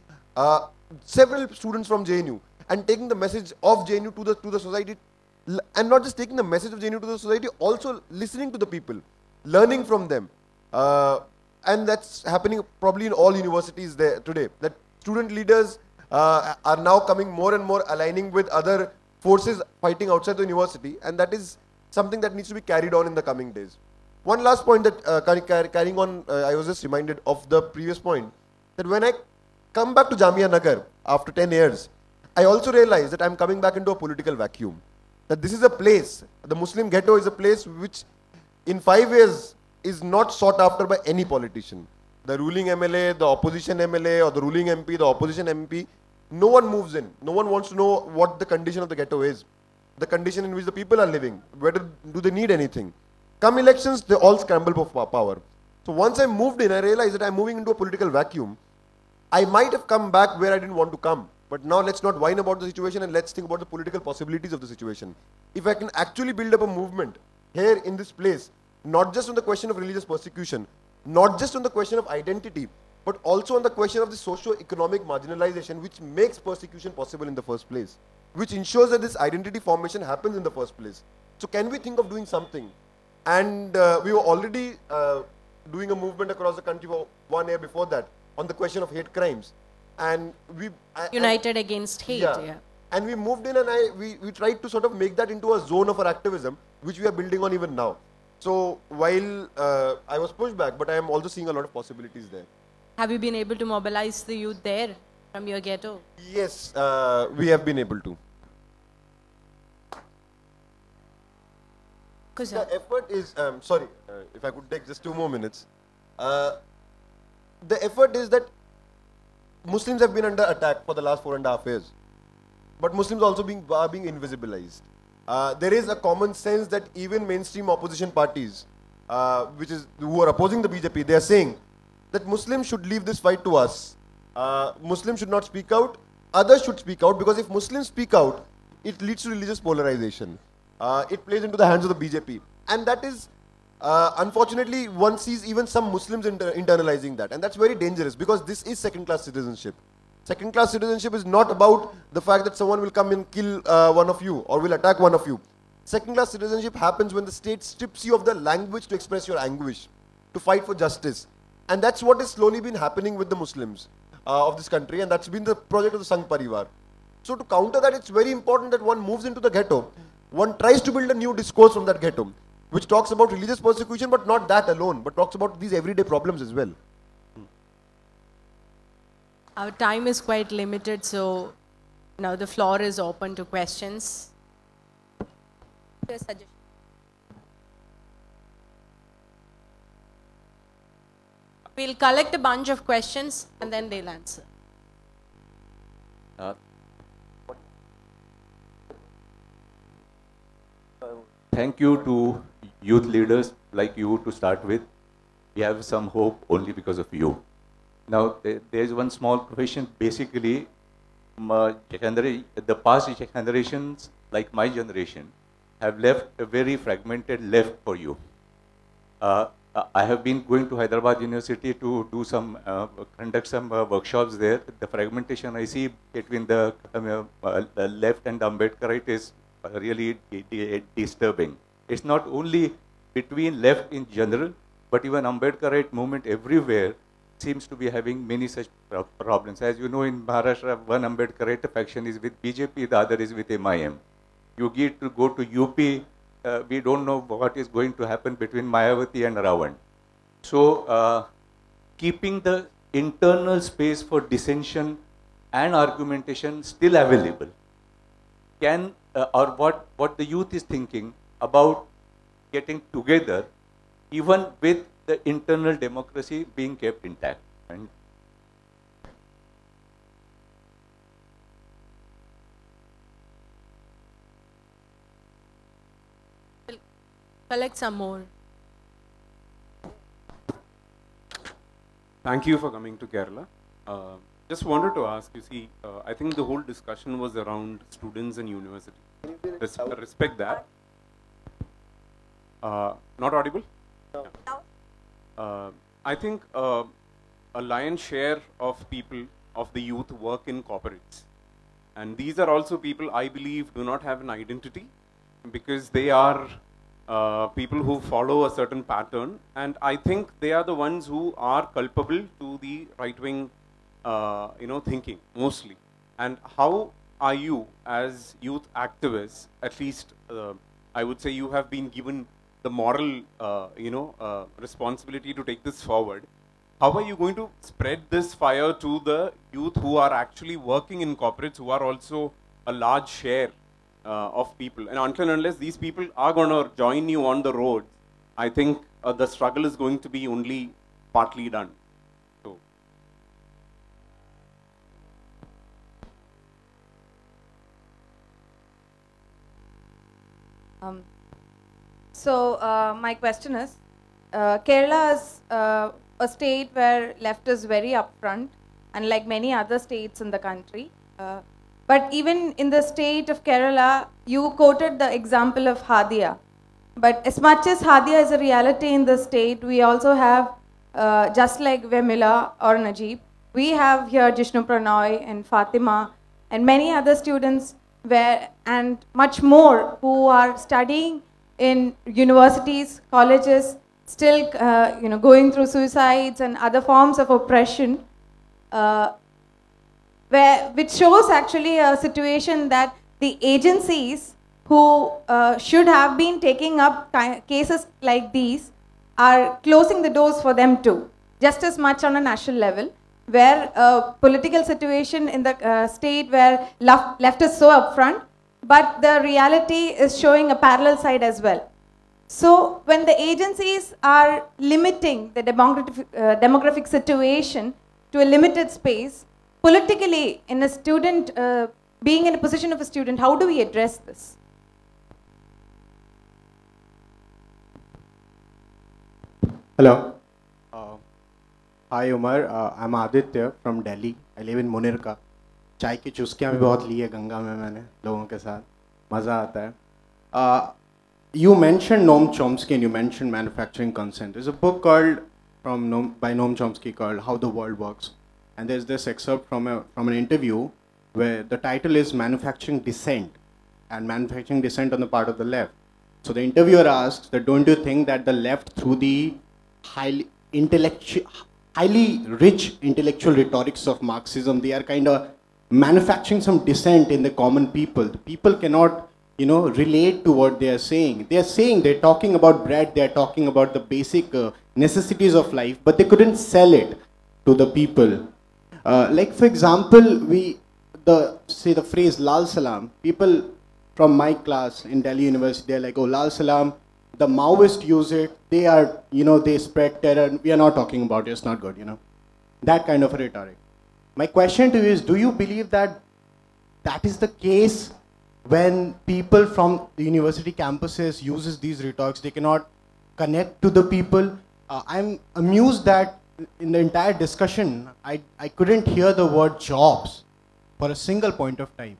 S4: several students from JNU, and taking the message of JNU to the society, and not just taking the message of JNU to the society, also listening to the people, learning from them. And that's happening probably in all universities there today, that student leaders are now coming more and more aligning with other forces fighting outside the university, and that is something that needs to be carried on in the coming days. One last point that carrying on, I was just reminded of the previous point, that when I come back to Jamia Nagar after 10 years, I also realize that I'm coming back into a political vacuum. That this is a place, the Muslim ghetto is a place which in 5 years is not sought after by any politician. The ruling MLA, the opposition MLA, or the ruling MP, the opposition MP, no one moves in. No one wants to know what the condition of the ghetto is, the condition in which the people are living, whether do they need anything. Come elections, they all scramble for power. So once I moved in, I realized that I'm moving into a political vacuum. I might have come back where I didn't want to come, but now let's not whine about the situation and let's think about the political possibilities of the situation. If I can actually build up a movement here in this place, not just on the question of religious persecution, not just on the question of identity, but also on the question of the socio-economic marginalization which makes persecution possible in the first place, which ensures that this identity formation happens in the first place. So can we think of doing something? And we were already doing a movement across the country for 1 year before that on the question of hate crimes. And we...
S3: United Against Hate, yeah.
S4: And we moved in and we tried to sort of make that into a zone of our activism, which we are building on even now. So while I was pushed back, but I am also seeing a lot of possibilities there.
S3: Have you been able to mobilize the youth there from your ghetto?
S4: Yes, we have been able to. The effort is, sorry, if I could take just 2 more minutes. The effort is that Muslims have been under attack for the last 4.5 years. But Muslims also are being invisibilized. There is a common sense that even mainstream opposition parties, who are opposing the BJP, they are saying that Muslims should leave this fight to us. Muslims should not speak out. Others should speak out, because if Muslims speak out, it leads to religious polarization. It plays into the hands of the BJP. And that is, unfortunately, one sees even some Muslims internalizing that. And that's very dangerous, because this is second-class citizenship. Second-class citizenship is not about the fact that someone will come and kill one of you or will attack one of you. Second-class citizenship happens when the state strips you of the language to express your anguish, to fight for justice. And that's what has slowly been happening with the Muslims of this country, and that's been the project of the Sangh Parivar. So to counter that, it's very important that one moves into the ghetto. One tries to build a new discourse from that ghetto, which talks about religious persecution, but not that alone, but talks about these everyday problems as well.
S3: Our time is quite limited, so now the floor is open to questions. We'll collect a bunch of questions and then they'll answer.
S7: Thank you to youth leaders like you to start with. We have some hope only because of you. Now, there is one small question. Basically, the past generations, like my generation, have left a very fragmented left for you. I have been going to Hyderabad University to do some, conduct some workshops there. The fragmentation I see between the left and the Ambedkarite is really disturbing. It's not only between left in general, but even Ambedkarite movement everywhere seems to be having many such problems. As you know, in Maharashtra, one Ambedkarite faction is with BJP, the other is with MIM. You get to go to UP, we don't know what is going to happen between Mayawati and Ravan. So, keeping the internal space for dissension and argumentation still available, can, or what the youth is thinking about getting together, even with the internal democracy being kept intact. And
S3: collect some more.
S8: Thank you for coming to Kerala. Just wanted to ask, you see, I think the whole discussion was around students and university. Respect that. Not audible? No. I think a lion's share of people, of the youth, work in corporates. And these are also people, I believe, do not have an identity because they are people who follow a certain pattern, and I think they are the ones who are culpable to the right-wing, thinking mostly. And how are you, as youth activists, at least I would say you have been given the moral, responsibility to take this forward. How are you going to spread this fire to the youth who are actually working in corporates, who are also a large share of people? And until and unless these people are going to join you on the road, I think the struggle is going to be only partly done.
S9: So, my question is, Kerala is a state where left is very upfront, unlike many other states in the country. But even in the state of Kerala, you quoted the example of Hadia. But as much as Hadia is a reality in the state, we also have, just like Vemila or Najib, we have here Jishnu Pranoy and Fatima and many other students and much more who are studying in universities, colleges, still going through suicides and other forms of oppression. Which shows actually a situation that the agencies who should have been taking up cases like these are closing the doors for them too, just as much on a national level, where a political situation in the state where left is so upfront, but the reality is showing a parallel side as well. So when the agencies are limiting the demographic situation to a limited space, politically, in a student, being in a position of a student, how do we address this?
S10: Hello. Hi Umar, I'm Aditya from Delhi. I live in Munirka. चाय की चुस्कियाँ भी बहुत ली है गंगा में मैंने लोगों के साथ मज़ा आता है. You mentioned Noam Chomsky and you mentioned manufacturing consent. There's a book called by Noam Chomsky called How the World Works. And there's this excerpt from an interview where the title is Manufacturing Dissent, and manufacturing dissent on the part of the left. So the interviewer asks that, don't you think that the left, through the highly rich intellectual rhetorics of Marxism, they are kind of manufacturing some dissent in the common people. The people cannot, relate to what they are saying. They're talking about bread, they're talking about the basic necessities of life, but they couldn't sell it to the people. Like for example, say the phrase Lal Salam, people from my class in Delhi University, they're like, oh, Lal Salam, the Maoists use it, they are, they spread terror, we are not talking about it, it's not good, That kind of a rhetoric. My question to you is, do you believe that that is the case when people from the university campuses uses these rhetorics, they cannot connect to the people? I'm amused that in the entire discussion, I couldn't hear the word jobs. for a single point of time.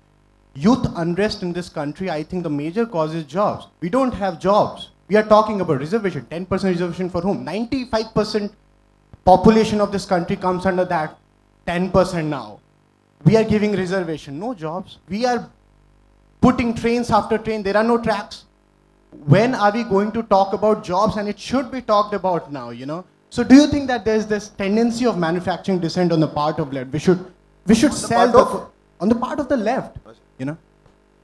S10: Youth unrest in this country, I think the major cause is jobs. We don't have jobs. We are talking about reservation, 10% reservation for whom? 95% population of this country comes under that 10% now. We are giving reservation, no jobs. We are putting trains after train, there are no tracks. When are we going to talk about jobs? And it should be talked about now, you know. So do you think that there's this tendency of manufacturing dissent on the part of left? We should sell on the part of the left, you know.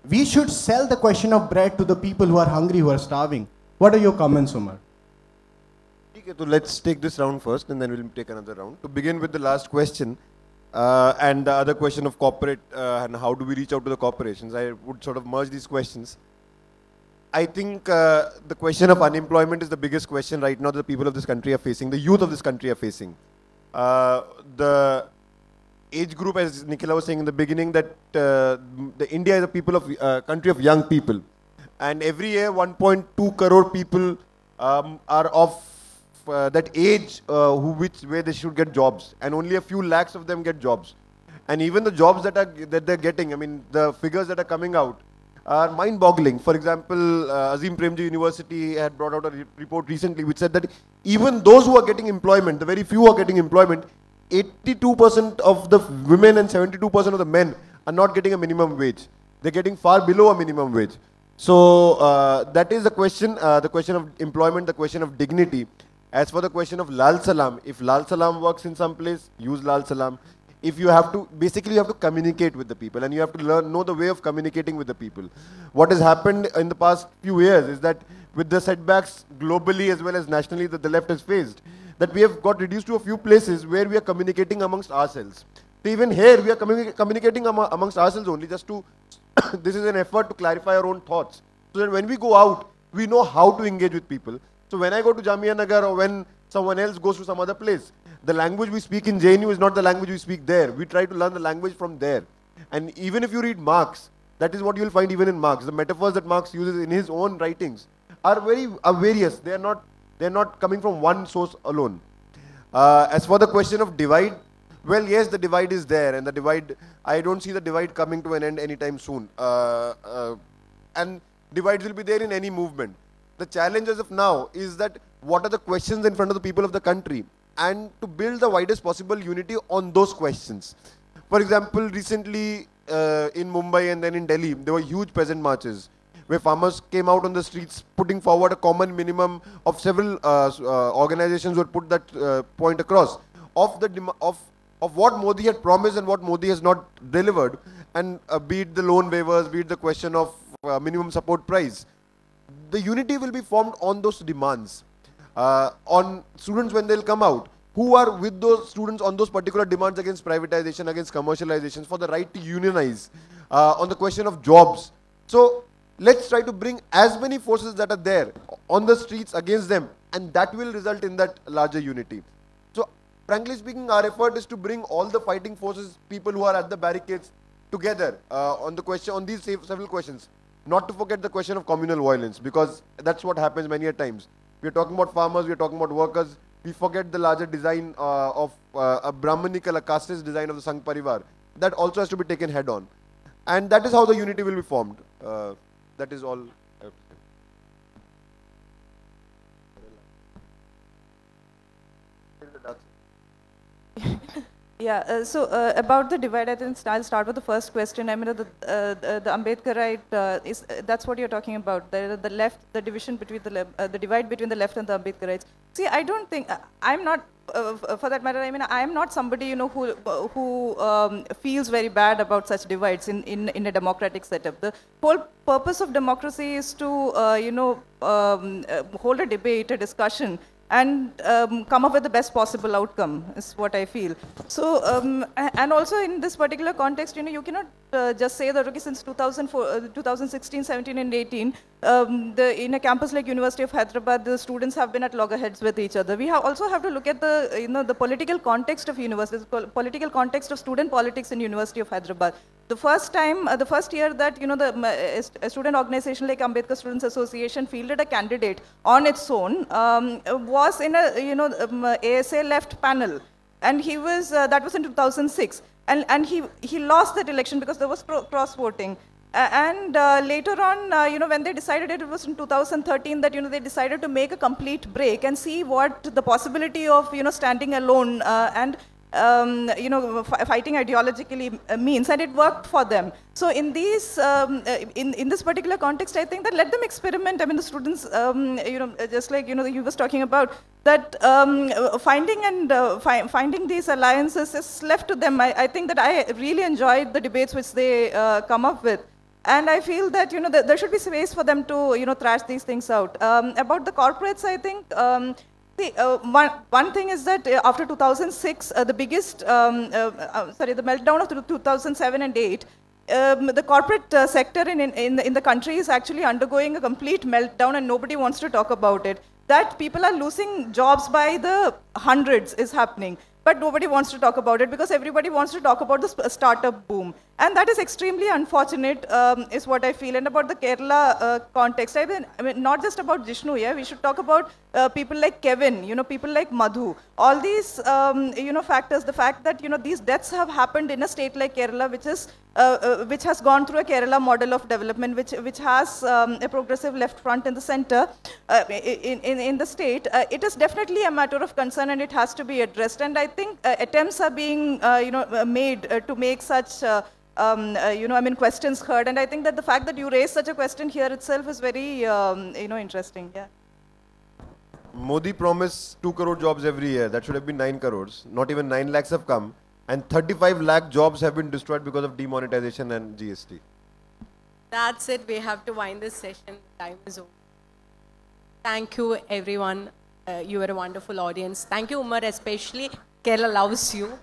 S10: We should sell the question of bread to the people who are hungry, who are starving. What are your comments, Umar?
S4: Okay, so let's take this round first and then we'll take another round. To begin with the last question and the other question of corporate and how do we reach out to the corporations, I would sort of merge these questions. I think the question of unemployment is the biggest question right now that the people of this country are facing, the youth of this country are facing. The age group, as Nikhila was saying in the beginning, that India is a people of country of young people, and every year 1.2 crore people are of that age where they should get jobs, and only a few lakhs of them get jobs. And even the jobs that they're getting, I mean, the figures that are coming out are mind-boggling. For example, Azim Premji University had brought out a report recently which said that even those who are getting employment, the very few who are getting employment, 82% of the women and 72% of the men are not getting a minimum wage. They're getting far below a minimum wage. So that is the question of employment, the question of dignity. As for the question of Lal Salam, if Lal Salam works in some place, use Lal Salam. If you have to, basically you have to communicate with the people and you have to know the way of communicating with the people. What has happened in the past few years is that with the setbacks globally as well as nationally that the left has faced, that we have got reduced to a few places where we are communicating amongst ourselves. So even here we are communicating amongst ourselves only just to, this is an effort to clarify our own thoughts. So that when we go out, we know how to engage with people. So when I go to Jamia Nagar or when someone else goes to some other place, the language we speak in JNU is not the language we speak there. We try to learn the language from there. And even if you read Marx, that is what you will find even in Marx. The metaphors that Marx uses in his own writings are various. They are not coming from one source alone. As for the question of divide, well, yes, the divide is there, and the divide, I don't see the divide coming to an end anytime soon. And divides will be there in any movement. The challenge as of now is that what are the questions in front of the people of the country, and to build the widest possible unity on those questions. For example, recently in Mumbai and then in Delhi, there were huge peasant marches where farmers came out on the streets putting forward a common minimum of several organizations who put that point across of what Modi had promised and what Modi has not delivered, and be it the loan waivers, be it the question of minimum support price. The unity will be formed on those demands. On students when they'll come out, who are with those students on those particular demands against privatization, against commercialization, for the right to unionize, on the question of jobs. So let's try to bring as many forces that are there on the streets against them, and that will result in that larger unity. So frankly speaking, our effort is to bring all the fighting forces, people who are at the barricades, together on the question, on these several questions. Not to forget the question of communal violence, because that's what happens many a times. We are talking about farmers, we are talking about workers. We forget the larger design of a Brahmanical, a casteist design of the Sangh Parivar. That also has to be taken head on. And that is how the unity will be formed. That is all I have to say.
S5: Yeah, so about the divide, I think I'll start with the first question. I mean, the Ambedkarite, that's what you're talking about, the left, the division between the divide between the left and the Ambedkarites. See, I don't think, I'm not, for that matter, I mean, I'm not somebody, you know, who feels very bad about such divides in a democratic setup. The whole purpose of democracy is to, you know, hold a debate, a discussion, and come up with the best possible outcome, is what I feel. So, and also in this particular context, you know, you cannot just say that, okay, since 2016, 17, and 18, in a campus like University of Hyderabad, the students have been at loggerheads with each other. We also have to look at the, you know, the political context of universities, political context of student politics in University of Hyderabad. The first time, the first year that, you know, a student organization like Ambedkar Students Association fielded a candidate on its own, was in a, you know, ASA left panel. And he was, that was in 2006. and he lost that election because there was cross-voting. Later on, you know, when they decided it was in 2013 that, you know, they decided to make a complete break and see what the possibility of, you know, standing alone you know, fighting ideologically means, and it worked for them. So in these, in this particular context, I think that let them experiment. I mean, the students, you know, just like, you know, you was talking about, that finding these alliances is left to them. I think that I really enjoyed the debates which they come up with. And I feel that, you know, there should be space for them to, you know, thrash these things out. About the corporates, I think, one thing is that after 2006, the biggest, the meltdown of 2007 and 8, the corporate sector in the country is actually undergoing a complete meltdown, and nobody wants to talk about it. That people are losing jobs by the hundreds is happening. But nobody wants to talk about it because everybody wants to talk about the startup boom. And that is extremely unfortunate, is what I feel. And about the Kerala context, I mean, not just about Jishnu, yeah, we should talk about people like Kevin, you know, people like Madhu. All these, you know, factors, the fact that, you know, these deaths have happened in a state like Kerala, which has gone through a Kerala model of development, which has a progressive left front in the center in the state. It is definitely a matter of concern, and it has to be addressed. And I think attempts are being, you know, made to make such, you know, I mean, questions heard. And I think that the fact that you raise such a question here itself is very, you know, interesting. Yeah.
S4: Modi promised 2 crore jobs every year. That should have been 9 crores. Not even 9 lakhs have come. And 35 lakh jobs have been destroyed because of demonetization and GST.
S3: That's it. We have to wind this session. Time is over. Thank you, everyone. You were a wonderful audience. Thank you, Umar, especially. Kerala loves you.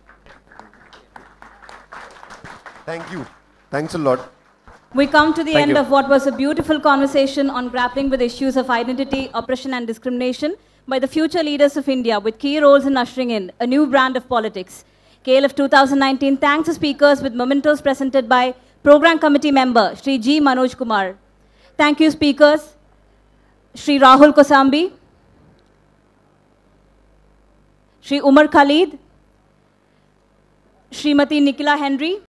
S4: Thank you. Thanks a lot.
S2: We come to the end of what was a beautiful conversation on grappling with issues of identity, oppression and discrimination by the future leaders of India with key roles in ushering in a new brand of politics. KLF 2019 thanks the speakers with mementos presented by Program Committee member Shri G. Manoj Kumar. Thank you, speakers. Shri Rahul Kosambi, Shri Umar Khalid, Srimati Nikhila Henry,